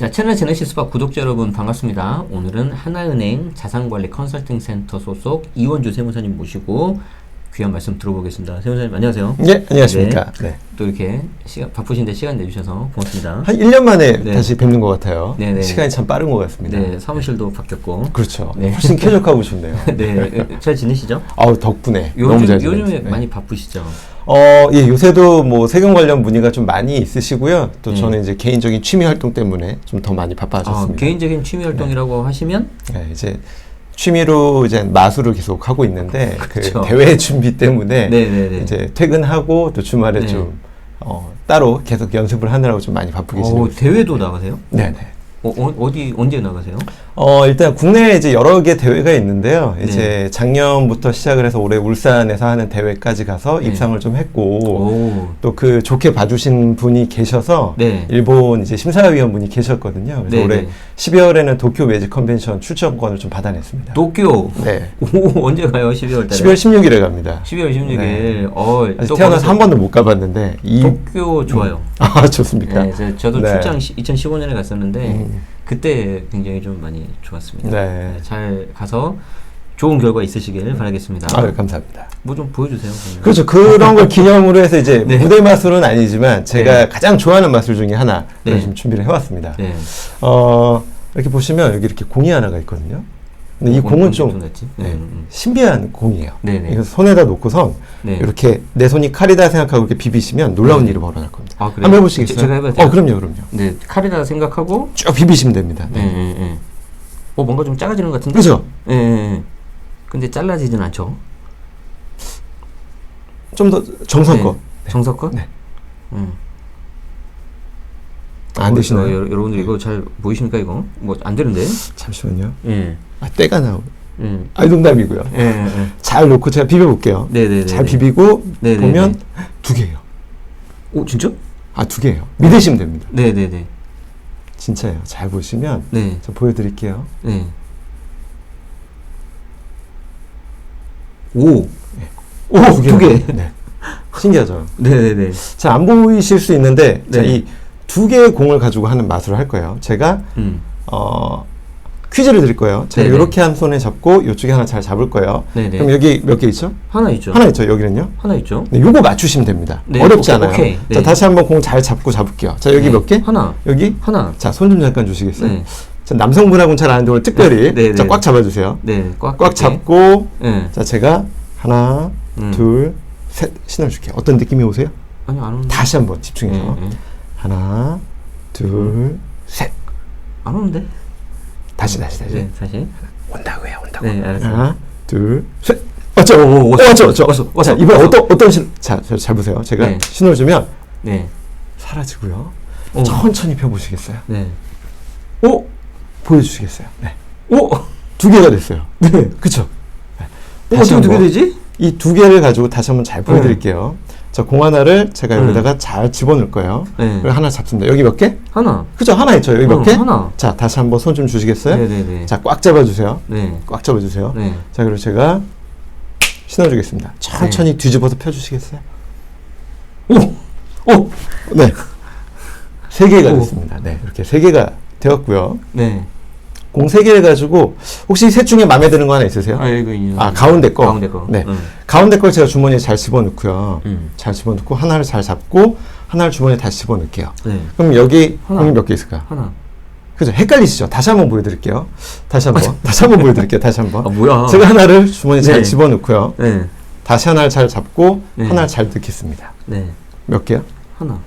자, 채널 제네시스바 구독자 여러분 반갑습니다. 오늘은 하나은행 자산관리 컨설팅센터 소속 이원주 세무사님 모시고 귀한 말씀 들어보겠습니다. 세무사님 안녕하세요. 네, 안녕하십니까. 네. 또 이렇게 바쁘신데 시간 내주셔서 고맙습니다. 한 1년 만에 네. 다시 뵙는 것 같아요. 네네. 시간이 참 빠른 것 같습니다. 네, 사무실도 바뀌었고. 그렇죠. 네. 훨씬 쾌적하고 좋네요. 네, 잘 지내시죠? 아우, 덕분에 너무 잘 지내요. 요즘에 많이 바쁘시죠? 예, 요새도 뭐 세금 관련 문의가 좀 많이 있으시고요. 또 저는 이제 개인적인 취미 활동 때문에 좀 더 많이 바빠졌습니다. 개인적인 취미 활동이라고 하시면? 네, 이제 취미로 이제 마술을 계속 하고 있는데 그렇죠. 그 대회 준비 때문에 네네네. 이제 퇴근하고 또 주말에 네. 좀 따로 계속 연습을 하느라고 좀 많이 바쁘게 지내고 있습니다. 대회도 나가세요? 네네. 언제 나가세요? 일단 국내에 이제 여러 개 대회가 있는데요. 이제 작년부터 시작을 해서 올해 울산에서 하는 대회까지 가서 네. 입상을 좀 했고, 오. 또 그 좋게 봐주신 분이 계셔서, 네. 일본 이제 심사위원분이 계셨거든요. 그래서 네, 올해 네. 12월에는 도쿄 매직 컨벤션 출전권을 좀 받아냈습니다. 도쿄. 네. 오, 언제 가요? 12월 달에? 12월 16일에 갑니다. 12월 16일. 네. 또 아직 태어나서 거기서 한 번도 못 가봤는데, 도쿄 좋아요. 아, 좋습니까? 네, 저도 네. 출장 2015년에 갔었는데 그때 굉장히 좀 많이 좋았습니다. 네. 잘 가서 좋은 결과 있으시길 바라겠습니다. 아유, 감사합니다. 뭐 좀 보여주세요. 그러면. 그렇죠. 그런 걸 기념으로 해서 이제 네. 무대 마술은 아니지만 제가 네. 가장 좋아하는 마술 중에 하나를 네. 좀 준비를 해왔습니다. 네. 이렇게 보시면 여기 이렇게 공이 하나가 있거든요. 근데 이 공은 좀 네. 신비한 공이에요. 네네. 이거 손에다 놓고선 네. 이렇게 내 손이 칼이다 생각하고 이렇게 비비시면 놀라운 일이 벌어날 겁니다. 아, 그래요? 한번 해보시겠어요? 제가 해봐도 돼요? 그럼요. 네, 칼이다 생각하고 쭉 비비시면 됩니다. 네, 네, 네. 뭔가 좀 작아지는 것 같은데? 그죠? 네, 네, 네. 근데 잘라지진 않죠? 좀 더 정성껏. 정석껏? 네. 음. 안 되시나요? 여러분들 이거 잘 보이십니까 이거? 뭐 안 되는데? 잠시만요. 예. 때가 나오고. 예. 농담이고요. 예. 예. 잘 놓고 제가 비벼볼게요. 네네네. 잘 비비고 네네네. 보면 두 개예요. 오, 진짜? 두 개예요. 믿으시면 됩니다. 네네네. 진짜예요. 잘 보시면 네. 저 보여드릴게요. 네. 오, 두 개. 네. 신기하죠? 네네네. 자, 안 보이실 수 있는데 네. 이 두 개의 공을 가지고 하는 마술을 할 거예요. 제가 퀴즈를 드릴 거예요. 제가 네네. 이렇게 한 손에 잡고 이쪽에 하나 잘 잡을 거예요. 네네. 그럼 여기 몇 개 있죠? 하나 있죠. 하나 있죠. 여기는요? 하나 있죠. 네, 요거 맞추시면 됩니다. 네, 어렵지 오케이, 않아요. 오케이. 네. 자, 다시 한번 공 잘 잡고 잡을게요. 자, 여기 네. 몇 개? 하나. 여기? 하나. 자, 손 좀 잠깐 주시겠어요? 네. 자, 남성분하고는 잘 아는데 오늘 특별히 네, 네, 자, 네. 꽉 잡아주세요. 네. 꽉 잡고 네. 자, 제가 하나, 둘, 셋 신어줄게요. 어떤 느낌이 오세요? 아니 안 오는데. 다시 한번 집중해서 네, 네. 하나, 둘, 셋. 안 오는데. 다시. 네, 다시. 온다고 해요. 온다고. 네, 알았어요. 하나, 둘, 셋. 왔죠? 왔어. 자, 이번 어떤 자, 잘 보세요. 제가 네. 신호를 주면 네. 사라지고요. 오. 천천히 펴보시겠어요? 네. 오, 보여주시겠어요? 네. 오, 두 개가 됐어요. 네, 그쵸? 네. 다시 어떻게 두 개 한번 되지? 이 두 개를 가지고 다시 한번 잘 보여드릴게요. 자, 공 하나를 제가 여기다가 잘 집어넣을 거예요. 네. 그리고 하나 잡습니다. 여기 몇 개? 하나. 그죠? 하나 있죠? 여기 몇 개? 하나. 자, 다시 한번 손 좀 주시겠어요? 네네네. 자, 꽉 잡아주세요. 네. 꽉 잡아주세요. 네. 자, 그리고 제가 신어주겠습니다. 천천히 뒤집어서 펴주시겠어요? 오. 네. 세 개가 오. 됐습니다. 네. 이렇게 세 개가 되었고요. 네. 공 세 개를 가지고 혹시 셋 중에 마음에 드는 거 하나 있으세요? 이거 있는. 가운데 거. 가운데 거. 네. 가운데 걸 제가 주머니에 잘 집어넣고요. 음. 잘 집어넣고 하나를 잘 잡고 하나를 주머니에 다시 집어넣을게요. 네. 그럼 여기 하나. 공이 몇 개 있을까요? 하나. 그죠? 헷갈리시죠? 다시 한번 보여드릴게요. 다시 한번 보여드릴게요. 다시 한번. 뭐야? 제가 하나를 주머니에 잘 네. 집어넣고요. 네. 다시 하나를 잘 잡고 네. 하나를 잘 넣겠습니다. 네. 몇 개요? 하나.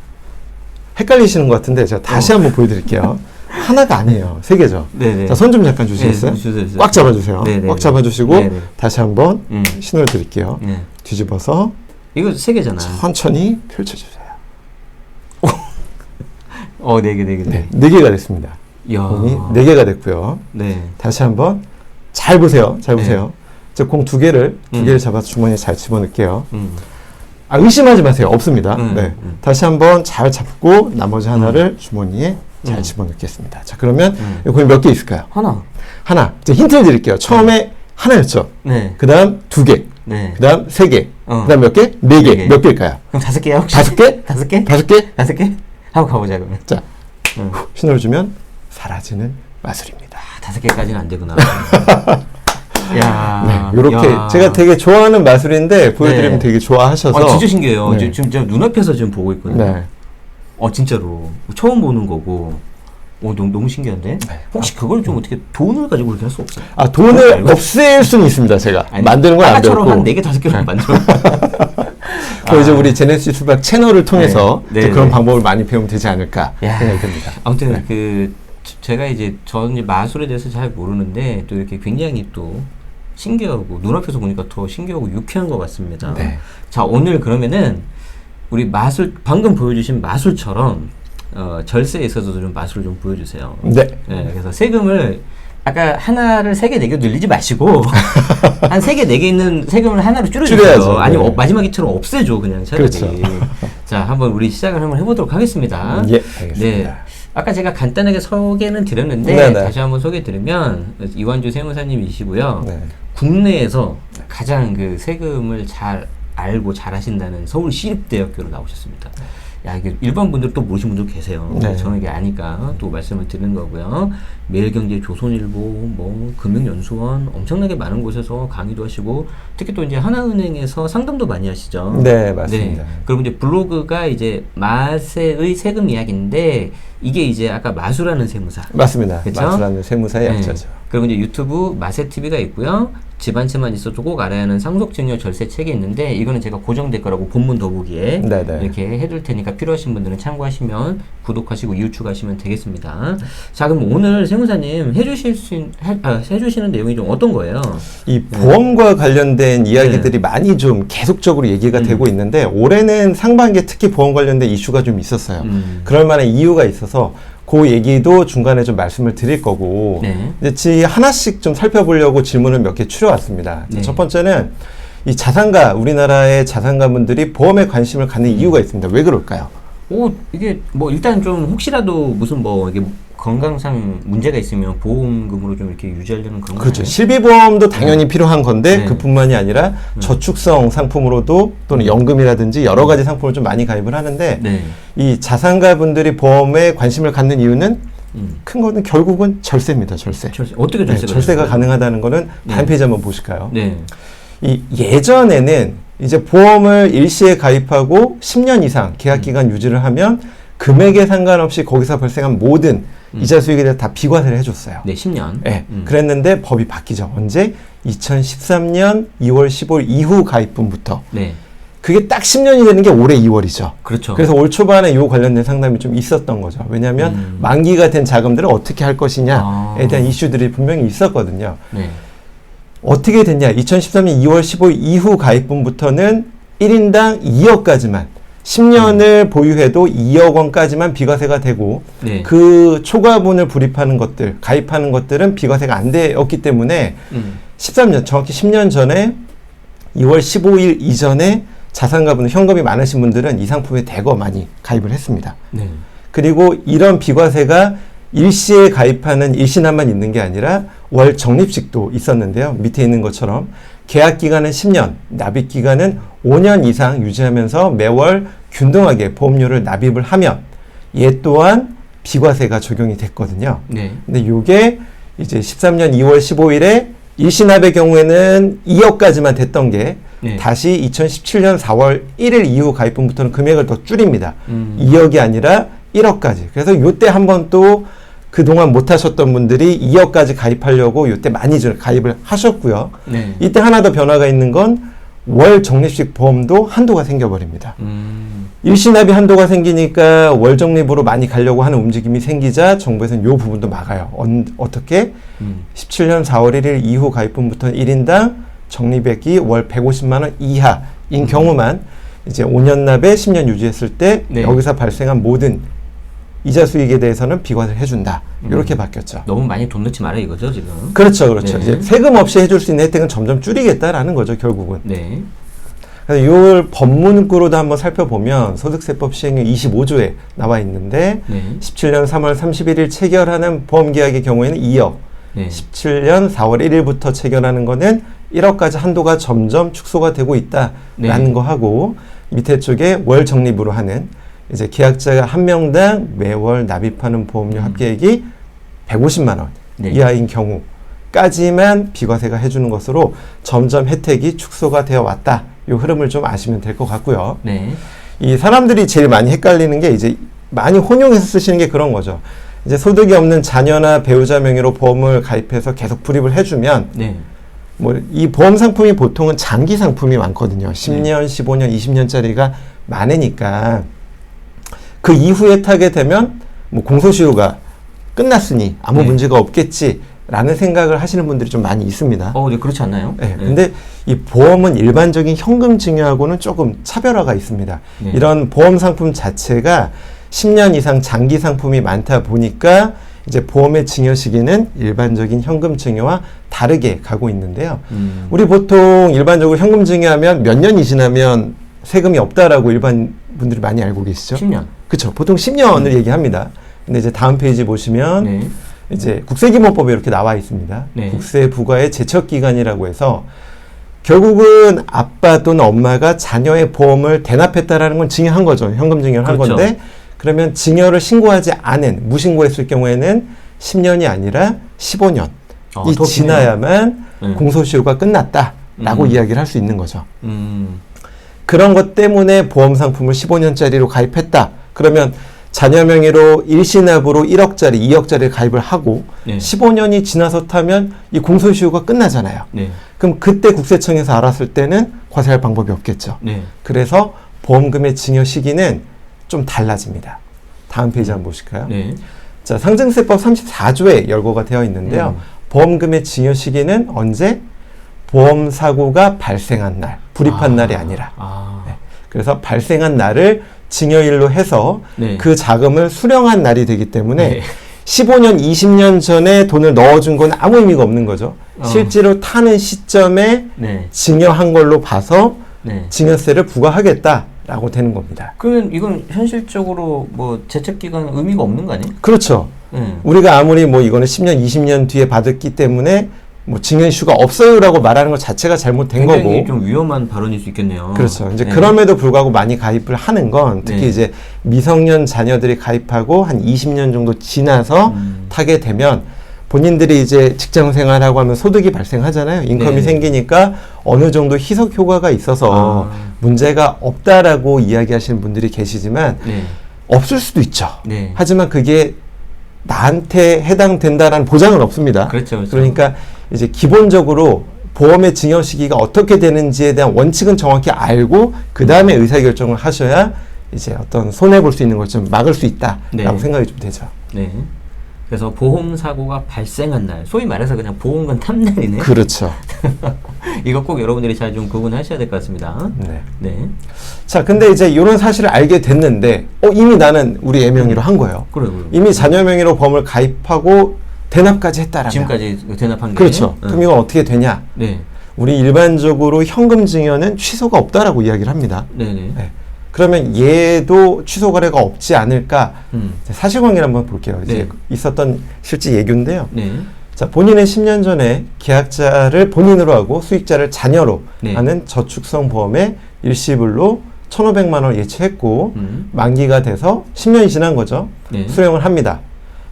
헷갈리시는 것 같은데 제가 다시 한번 보여드릴게요. 하나가 아니에요. 세 개죠. 네네. 자, 손 좀 잠깐 주시겠어요? 네, 주세요. 꽉 잡아주세요. 네네. 꽉 잡아주시고 네네. 다시 한번 음. 신호를 드릴게요. 네. 뒤집어서 이거 세 개잖아. 천천히 펼쳐주세요. 네 개. 네, 네 개가 됐습니다. 이야. 공이 네 개가 됐고요. 네. 다시 한번 잘 보세요. 잘 보세요. 저 공 두 개를 잡아서 주머니에 잘 집어넣을게요. 의심하지 마세요. 없습니다. 네. 다시 한번 잘 잡고 나머지 하나를 주머니에 잘 집어넣겠습니다. 자, 그러면 이 공이 몇 개 있을까요? 하나. 이제 힌트를 드릴게요. 처음에 하나였죠. 네. 그 다음 두 개. 네. 그 다음 세 개. 어. 그 다음 몇 개? 네 개. 개. 몇 개일까요? 그럼 다섯 개야 혹시? 다섯 개? 다섯 개? 다섯 개? 다섯 개? 한번 가보자 그러면. 자, 신호를 주면 사라지는 마술입니다. 5개까지는 안 되구나. 야, 네, 이렇게 제가 되게 좋아하는 마술인데 보여드리면 네. 되게 좋아하셔서. 진짜 신기해요. 네. 지금 제가 눈앞에서 지금 보고 있거든요. 네. 진짜로 처음 보는 거고. 너무 신기한데? 네. 혹시 그걸 좀 어떻게 돈을 가지고 그렇게 할 수 없어요? 돈을 없앨 수는 있습니다, 제가. 아니, 만드는 건 안 배웠고. 아까처럼 한 4개, 5개로 만들어. 이제 우리 제네시스 수박 채널을 통해서 네. 이제 네, 그런 네. 방법을 많이 배우면 되지 않을까 생각이 듭니다. 아무튼 네. 제가 저는 이제 마술에 대해서 잘 모르는데 또 이렇게 굉장히 또 신기하고 눈앞에서 보니까 더 신기하고 유쾌한 것 같습니다. 네. 자, 오늘 그러면은 우리 마술 방금 보여주신 마술처럼 절세에 있어서도 좀 마술을 좀 보여주세요. 네. 네, 그래서 세금을 아까 하나를 3개, 4개 늘리지 마시고 한 3개, 4개 있는 세금을 하나로 줄여주세요. 줄여야죠. 아니면 네. 마지막에처럼 없애줘 그냥 차라리. 그렇죠. 자, 한번 우리 시작을 한번 해보도록 하겠습니다. 예, 알겠습니다. 네. 아까 제가 간단하게 소개는 드렸는데 네네. 다시 한번 소개 드리면 이완주 세무사님이시고요. 네. 국내에서 가장 그 세금을 잘 알고 잘 하신다는 서울시립대학교로 나오셨습니다. 야, 이게 일반 분들 또 모르신 분들 계세요. 네. 저는 이게 아니까 또 말씀을 드리는 거고요. 매일경제, 조선일보, 뭐 금융연수원 엄청나게 많은 곳에서 강의도 하시고 특히 또 이제 하나은행에서 상담도 많이 하시죠. 네, 맞습니다. 네. 그리고 이제 블로그가 이제 마세의 세금 이야기인데 이게 이제 아까 마술하는 세무사. 맞습니다. 그쵸? 마술하는 세무사의 네. 약자죠. 그리고 이제 유튜브 마세TV가 있고요. 집 한 채만 있어도 꼭 알아야 하는 상속증여 절세 책이 있는데 이거는 제가 고정될 거라고 본문 더보기에 네네. 이렇게 해둘 테니까 필요하신 분들은 참고하시면 구독하시고 이웃 추가하시면 되겠습니다. 자, 그럼 오늘 세무사님 해주시는 내용이 좀 어떤 거예요? 이 보험과 관련된 이야기들이 많이 좀 계속적으로 얘기가 되고 있는데 올해는 상반기에 특히 보험 관련된 이슈가 좀 있었어요. 그럴 만한 이유가 있어서 그 얘기도 중간에 좀 말씀을 드릴 거고 이제 하나씩 좀 살펴보려고 질문을 몇 개 추려왔습니다. 네. 첫 번째는 이 자산가, 우리나라의 자산가분들이 보험에 관심을 갖는 이유가 있습니다. 왜 그럴까요? 이게 뭐 일단 좀 혹시라도 무슨 뭐 이게 건강상 문제가 있으면 보험금으로 좀 이렇게 유지하려는 그런 그렇죠. 거예요? 실비보험도 당연히 필요한 건데 네. 그뿐만이 아니라 저축성 상품으로도 또는 연금이라든지 여러 가지 상품을 좀 많이 가입을 하는데 네. 이 자산가 분들이 보험에 관심을 갖는 이유는 큰 거는 결국은 절세입니다. 절세. 어떻게 절세가 절세가 됐어요? 가능하다는 거는 다음 페이지 한번 보실까요? 네. 이 예전에는 이제 보험을 일시에 가입하고 10년 이상 계약 기간 유지를 하면 금액에 상관없이 거기서 발생한 모든 이자 수익에 대해서 다 비과세를 해줬어요. 네, 10년. 네, 그랬는데 법이 바뀌죠. 언제? 2013년 2월 15일 이후 가입분부터. 네. 그게 딱 10년이 되는 게 올해 2월이죠. 그렇죠. 그래서 올 초반에 이 관련된 상담이 좀 있었던 거죠. 왜냐하면 만기가 된 자금들을 어떻게 할 것이냐에 대한 이슈들이 분명히 있었거든요. 네. 어떻게 됐냐? 2013년 2월 15일 이후 가입분부터는 1인당 2억까지만 10년을 보유해도 2억 원까지만 비과세가 되고 네. 그 초과분을 불입하는 것들, 가입하는 것들은 비과세가 안 되었기 때문에 13년, 정확히 10년 전에 2월 15일 이전에 자산가분, 현금이 많으신 분들은 이 상품에 대거 많이 가입을 했습니다. 네. 그리고 이런 비과세가 일시에 가입하는 일시납만 있는 게 아니라 월 적립식도 있었는데요. 밑에 있는 것처럼 계약 기간은 10년, 납입 기간은 5년 이상 유지하면서 매월 균등하게 보험료를 납입을 하면 얘 또한 비과세가 적용이 됐거든요. 네. 근데 요게 이제 13년 2월 15일에 일시납의 경우에는 2억까지만 됐던 게 네. 다시 2017년 4월 1일 이후 가입분부터는 금액을 더 줄입니다. 2억이 아니라 1억까지. 그래서 요때 한번 또 그동안 못 하셨던 분들이 2억까지 가입하려고 요때 많이 가입을 하셨고요. 네. 이때 하나 더 변화가 있는 건 월 적립식 보험도 한도가 생겨버립니다. 일시납이 한도가 생기니까 월 적립으로 많이 가려고 하는 움직임이 생기자 정부에서는 요 부분도 막아요. 어떻게? 17년 4월 1일 이후 가입분부터는 1인당 적립액이 월 150만 원 이하인 경우만 이제 5년 납에 10년 유지했을 때 네. 여기서 발생한 모든 이자 수익에 대해서는 비과세를 해준다. 이렇게 바뀌었죠. 너무 많이 돈 넣지 마라 이거죠 지금. 그렇죠, 그렇죠. 네. 이제 세금 없이 해줄 수 있는 혜택은 점점 줄이겠다라는 거죠, 결국은. 네. 그래서 이걸 법문구로도 한번 살펴보면 소득세법 시행령 25조에 나와 있는데 네. 17년 3월 31일 체결하는 보험계약의 경우에는 2억, 네. 17년 4월 1일부터 체결하는 거는 1억까지 한도가 점점 축소가 되고 있다라는 네. 거 하고 밑에 쪽에 월 적립으로 하는 이제 계약자가 한 명당 매월 납입하는 보험료 합계액이 150만 원 네. 이하인 경우까지만 비과세가 해주는 것으로 점점 혜택이 축소가 되어 왔다. 이 흐름을 좀 아시면 될 것 같고요. 네. 이 사람들이 제일 많이 헷갈리는 게 이제 많이 혼용해서 쓰시는 게 그런 거죠. 이제 소득이 없는 자녀나 배우자 명의로 보험을 가입해서 계속 불입을 해주면 네. 뭐 이 보험 상품이 보통은 장기 상품이 많거든요. 10년, 15년, 20년짜리가 많으니까 그 이후에 타게 되면 뭐 공소시효가 끝났으니 아무 네. 문제가 없겠지라는 생각을 하시는 분들이 좀 많이 있습니다. 네, 그렇지 않나요? 네, 근데 이 보험은 일반적인 현금 증여하고는 조금 차별화가 있습니다. 네. 이런 보험 상품 자체가 10년 이상 장기 상품이 많다 보니까 이제 보험의 증여 시기는 일반적인 현금 증여와 다르게 가고 있는데요. 우리 보통 일반적으로 현금 증여하면 몇 년이 지나면 세금이 없다라고 일반 분들이 많이 알고 계시죠? 10년. 그렇죠. 보통 10년을 얘기합니다. 근데 이제 다음 페이지 보시면 네. 이제 국세기본법에 이렇게 나와 있습니다. 네. 국세 부과의 제척기간이라고 해서 결국은 아빠 또는 엄마가 자녀의 보험을 대납했다라는 건 증여한 거죠. 현금 증여를 한 그렇죠. 건데 그러면 증여를 신고하지 않은 무신고했을 경우에는 10년이 아니라 15년 이 더 지나야만 네. 공소시효가 끝났다라고 이야기를 할 수 있는 거죠. 그런 것 때문에 보험 상품을 15년짜리로 가입했다. 그러면 자녀 명의로 일시납으로 1억짜리, 2억짜리 가입을 하고 네. 15년이 지나서 타면 이 공소시효가 끝나잖아요. 네. 그럼 그때 국세청에서 알았을 때는 과세할 방법이 없겠죠. 네. 그래서 보험금의 증여 시기는 좀 달라집니다. 다음 페이지 한번 보실까요? 네. 자, 상증세법 34조에 열거가 되어 있는데요. 보험금의 증여 시기는 언제? 보험 사고가 발생한 날, 불입한 날이 아니라. 네. 그래서 발생한 날을 증여일로 해서 네. 그 자금을 수령한 날이 되기 때문에 네. 15년, 20년 전에 돈을 넣어준 건 아무 의미가 없는 거죠. 실제로 타는 시점에 네. 증여한 걸로 봐서 네. 증여세를 부과하겠다라고 되는 겁니다. 그러면 이건 현실적으로 뭐 제척 기간 의미가 없는 거 아니에요? 그렇죠. 우리가 아무리 뭐 이거는 10년, 20년 뒤에 받았기 때문에 뭐 증여 이슈가 없어요라고 말하는 것 자체가 잘못된 굉장히 거고. 좀 위험한 발언일 수 있겠네요. 그렇죠. 이제 네. 그럼에도 불구하고 많이 가입을 하는 건 특히 네. 이제 미성년 자녀들이 가입하고 한 20년 정도 지나서 타게 되면 본인들이 이제 직장 생활하고 하면 소득이 발생하잖아요. 인컴이 네. 생기니까 어느 정도 희석 효과가 있어서 문제가 없다라고 이야기하시는 분들이 계시지만 네. 없을 수도 있죠. 네. 하지만 그게 나한테 해당된다라는 보장은 없습니다. 그렇죠, 그렇죠. 그러니까 이제 기본적으로 보험의 증여 시기가 어떻게 되는지에 대한 원칙은 정확히 알고 그 다음에 의사결정을 하셔야 이제 어떤 손해 볼 수 있는 걸 좀 막을 수 있다라고 네. 생각이 좀 되죠. 네. 그래서 보험 사고가 발생한 날, 소위 말해서 그냥 보험금 탐날이네. 그렇죠. 이거 꼭 여러분들이 잘 좀 구분하셔야 될 것 같습니다. 네. 네. 자, 근데 이제 이런 사실을 알게 됐는데, 이미 나는 우리 애 명의로 한 거예요. 그래. 이미 자녀 명의로 보험을 가입하고 대납까지 했다라면. 지금까지 대납한 게. 그렇죠. 그럼 이건 어떻게 되냐? 네. 우리 일반적으로 현금 증여는 취소가 없다라고 이야기를 합니다. 네네. 네. 그러면 얘도 취소 거래가 없지 않을까? 사실관계를 한번 볼게요. 이제 네. 있었던 실제 예규인데요. 네. 자, 본인은 10년 전에 계약자를 본인으로 하고 수익자를 자녀로 네. 하는 저축성 보험에 일시불로 1,500만 원을 예치했고 만기가 돼서 10년이 지난 거죠. 네. 수령을 합니다.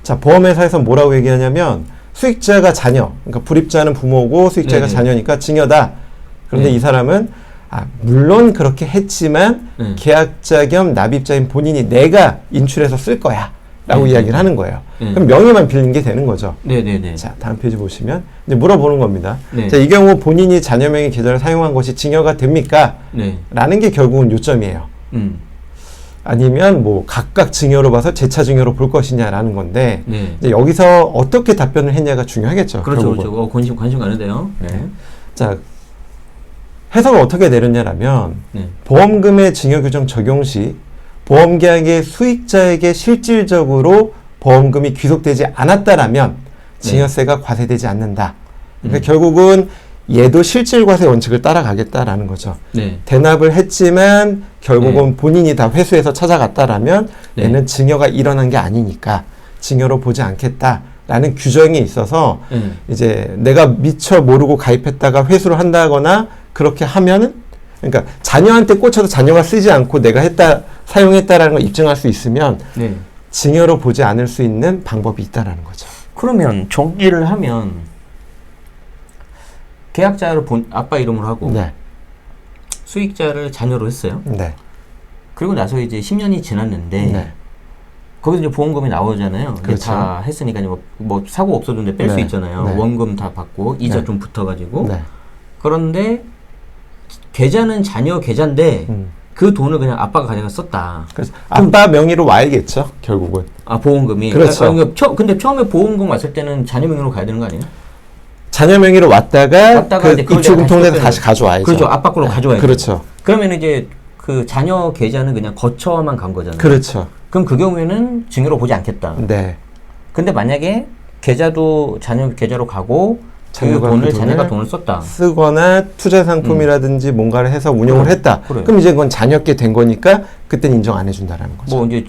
자, 보험회사에서 뭐라고 얘기하냐면 수익자가 자녀, 그러니까 불입자는 부모고 수익자가 네네. 자녀니까 증여다. 그런데 네. 이 사람은 물론 그렇게 했지만 계약자 겸 납입자인 본인이 내가 인출해서 쓸 거야 라고 이야기를 하는 거예요. 그럼 명의만 빌린 게 되는 거죠. 네네네. 자, 다음 페이지 보시면 이제 물어보는 겁니다. 네. 자, 이 경우 본인이 자녀 명의 계좌를 사용한 것이 증여가 됩니까? 네. 라는 게 결국은 요점이에요. 아니면 뭐 각각 증여로 봐서 재차 증여로 볼 것이냐라는 건데 네. 이제 여기서 어떻게 답변을 했냐가 중요하겠죠. 그렇죠. 결국은. 그렇죠. 관심 가는데요. 네. 자, 해석을 어떻게 내렸냐라면 네. 보험금의 증여 규정 적용 시 보험계약의 수익자에게 실질적으로 보험금이 귀속되지 않았다라면 증여세가 과세되지 않는다. 그러니까 결국은 얘도 실질과세 원칙을 따라가겠다라는 거죠. 네. 대납을 했지만 결국은 본인이 다 회수해서 찾아갔다라면 네. 얘는 증여가 일어난 게 아니니까 증여로 보지 않겠다라는 규정이 있어서 이제 내가 미처 모르고 가입했다가 회수를 한다거나 그렇게 하면은 그러니까 자녀한테 꽂혀서 자녀가 쓰지 않고 내가 사용했다라는 걸 입증할 수 있으면 네. 증여로 보지 않을 수 있는 방법이 있다라는 거죠. 그러면 정리를 하면 계약자를 아빠 이름으로 하고 네. 수익자를 자녀로 했어요. 네. 그리고 나서 이제 10년이 지났는데 네. 거기서 이제 보험금이 나오잖아요. 이제 그렇죠. 다 했으니까 뭐 사고 없어도 뺄 수 네. 있잖아요. 네. 원금 다 받고 이자 네. 좀 붙어가지고. 네. 그런데 계좌는 자녀 계좌인데 그 돈을 그냥 아빠가 가져가 썼다. 그래서 아빠 명의로 와야겠죠, 결국은. 아, 보험금이. 그렇죠. 근데 처음에 보험금 왔을 때는 자녀 명의로 가야 되는 거 아니에요? 자녀 명의로 왔다가 그 이제 그걸 입출금통에서 내가 다시 가져와야죠. 그렇죠. 아빠 걸로 가져와야죠. 그렇죠. 그러면 이제 그 자녀 계좌는 그냥 거쳐만 간 거잖아요. 그렇죠. 그럼 그 경우에는 증여로 보지 않겠다. 네. 근데 만약에 계좌도 자녀 계좌로 가고 그 돈을 자녀가 돈을 썼다. 쓰거나 투자 상품이라든지 뭔가를 해서 운용을 했다. 그래요. 그럼 이제 그건 자녀께 된 거니까 그때는 인정 안 해준다라는 거죠. 뭐 이제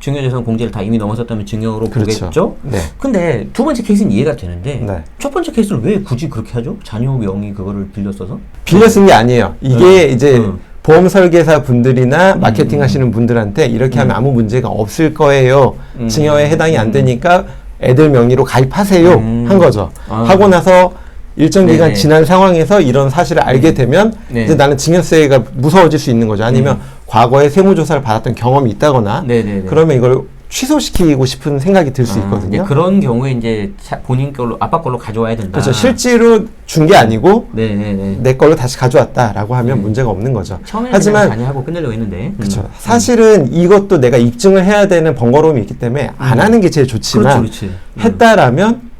증여재산 공제를 다 이미 넘어섰다면 증여로 그렇죠. 보겠죠. 네. 근데 두 번째 케이스는 이해가 되는데 네. 첫 번째 케이스를 왜 굳이 그렇게 하죠? 자녀 명의 그거를 빌려 써서? 빌려 쓴 게 아니에요. 이게 이제 음. 보험 설계사 분들이나 마케팅 하시는 분들한테 이렇게 하면 아무 문제가 없을 거예요. 증여에 해당이 안 되니까 애들 명의로 가입하세요. 한 거죠. 아. 하고 나서 일정 기간 네네. 지난 상황에서 이런 사실을 알게 되면 네. 이제 나는 증여세가 무서워질 수 있는 거죠. 아니면 과거에 세무조사를 받았던 경험이 있다거나 네네네. 그러면 이걸 취소시키고 싶은 생각이 들 수 이제 있거든요. 그런 경우에 이제 본인 걸로 아빠 걸로 가져와야 된다. 그렇죠. 실제로 준 게 아니고 네네네. 내 걸로 다시 가져왔다라고 하면 문제가 없는 거죠. 처음에는 하지만 그냥 자녀하고 끝내려고 했는데. 그렇죠. 사실은 이것도 내가 입증을 해야 되는 번거로움이 있기 때문에 안 하는 게 제일 좋지만 그렇지. 했다라면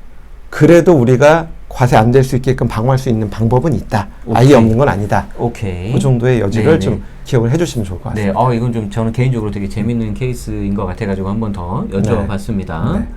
그래도 우리가 과세 안 될 수 있게끔 방어할 수 있는 방법은 있다. 아예 오케이. 없는 건 아니다. 오케이. 그 정도의 여지를 네네. 좀 기억을 해주시면 좋을 것 같습니다. 네, 이건 좀 저는 개인적으로 되게 재밌는 케이스인 것 같아가지고 한 번 더 여쭤봤습니다. 네.